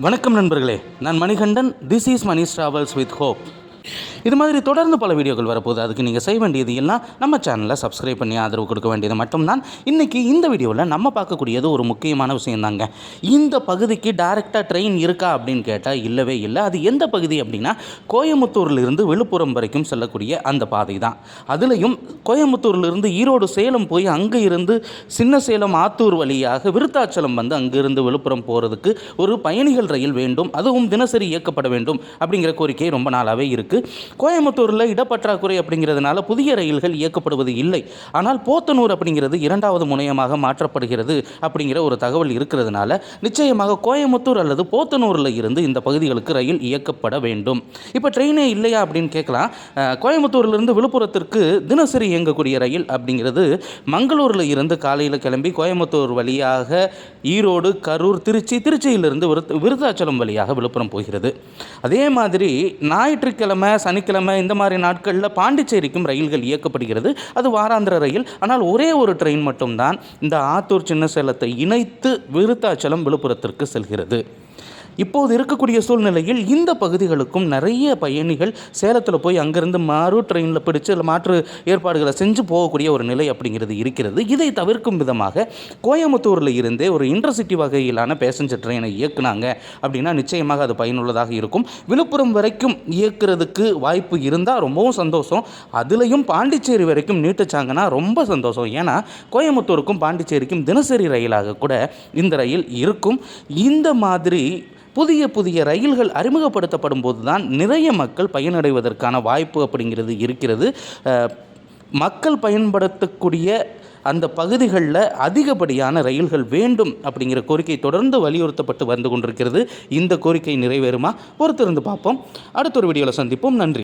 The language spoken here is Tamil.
வணக்கம் நண்பர்களே, நான் Manikandan. This is Mani's travels with hope. இது மாதிரி தொடர்ந்து பல வீடியோக்கள் வரப்போகுது. அதுக்கு நீங்கள் செய்ய வேண்டியது எல்லாம் நம்ம சேனலை சப்ஸ்கிரைப் பண்ணி ஆதரவு கொடுக்க வேண்டியது மட்டும்தான். இன்றைக்கி இந்த வீடியோவில் நம்ம பார்க்கக்கூடியது ஒரு முக்கியமான விஷயம் தாங்க. இந்த பகுதிக்கு டைரெக்டாக ட்ரெயின் இருக்கா அப்படின்னு கேட்டால் இல்லவே இல்லை. அது எந்த பகுதி அப்படின்னா, கோயம்புத்தூர்லேருந்து விழுப்புரம் வரைக்கும் செல்லக்கூடிய அந்த பாதை தான். அதுலேயும் கோயம்புத்தூர்லேருந்து ஈரோடு சேலம் போய் அங்கே இருந்து சின்ன சேலம் ஆத்தூர் வழியாக விருத்தாச்சலம் வந்து அங்கிருந்து விழுப்புரம் போகிறதுக்கு ஒரு பயணிகள் ரயில் வேண்டும், அதுவும் தினசரி இயக்கப்பட வேண்டும் அப்படிங்கிற கோரிக்கை ரொம்ப நாளாகவே இருக்குது. கோயம்புத்தூரில் இடப்பற்றாக்குறை அப்படிங்கிறதுனால புதிய ரயில்கள் இயக்கப்படுவது இல்லை. ஆனால் போத்தனூர் அப்படிங்கிறது இரண்டாவது முனையமாக மாற்றப்படுகிறது அப்படிங்கிற ஒரு தகவல் இருக்கிறதுனால நிச்சயமாக கோயம்புத்தூர் அல்லது போத்தனூரில் இருந்து இந்த பகுதிகளுக்கு ரயில் இயக்கப்பட வேண்டும். இப்போ ட்ரெயினே இல்லையா அப்படின்னு கேட்கலாம். கோயம்புத்தூரிலிருந்து விழுப்புரத்திற்கு தினசரி இயங்கக்கூடிய ரயில் அப்படிங்கிறது மங்களூரில் இருந்து காலையில் கிளம்பி கோயம்புத்தூர் வழியாக ஈரோடு, கரூர், திருச்சியிலிருந்து விருத்தாச்சலம் வழியாக விழுப்புரம் போகிறது. அதே மாதிரி ஞாயிற்றுக்கிழமை, சனிக்கிழமை இந்த மாதிரி நாட்களில் பாண்டிச்சேரிக்கும் ரயில்கள் இயக்கப்படுகிறது. அது வாராந்திர ரயில். ஆனால் ஒரே ஒரு ட்ரெயின் மட்டும்தான் இந்த ஆத்தூர் சின்ன சேலத்தை இணைத்து விருத்தாச்சலம் விழுப்புரத்திற்கு செல்கிறது. இப்போது இருக்கக்கூடிய சூழ்நிலையில் இந்த பகுதிகளுக்கும் நிறைய பயணிகள் சேலத்தில் போய் அங்கேருந்து மாறு ட்ரெயினில் பிடிச்சு மாற்று ஏற்பாடுகளை செஞ்சு போகக்கூடிய ஒரு நிலை அப்படிங்கிறது இருக்கிறது. இதை தவிர்க்கும் விதமாக கோயம்புத்தூரில் இருந்தே ஒரு இன்டர்சிட்டி வகையிலான பேசஞ்சர் ட்ரெயினை இயக்குனாங்க அப்படின்னா நிச்சயமாக அது பயனுள்ளதாக இருக்கும். விழுப்புரம் வரைக்கும் இயக்குறதுக்கு வாய்ப்பு இருந்தால் ரொம்பவும் சந்தோஷம். அதுலேயும் பாண்டிச்சேரி வரைக்கும் நீட்டுச்சாங்கன்னா ரொம்ப சந்தோஷம். ஏன்னா கோயம்புத்தூருக்கும் பாண்டிச்சேரிக்கும் தினசரி ரயிலாக கூட இந்த ரயில் இருக்கும். இந்த மாதிரி புதிய ரயில்கள் அறிமுகப்படுத்தப்படும் போது தான் நிறைய மக்கள் பயனடைவதற்கான வாய்ப்பு அப்படிங்கிறது இருக்கிறது. மக்கள் பயன்படுத்தக்கூடிய அந்த பகுதிகளில் அதிகப்படியான ரயில்கள் வேண்டும் அப்படிங்கிற கோரிக்கை தொடர்ந்து வலியுறுத்தப்பட்டு வந்து கொண்டிருக்கிறது. இந்த கோரிக்கை நிறைவேறுமா? பொறுத்திருந்து பார்ப்போம். அடுத்த ஒரு வீடியோவில் சந்திப்போம். நன்றி.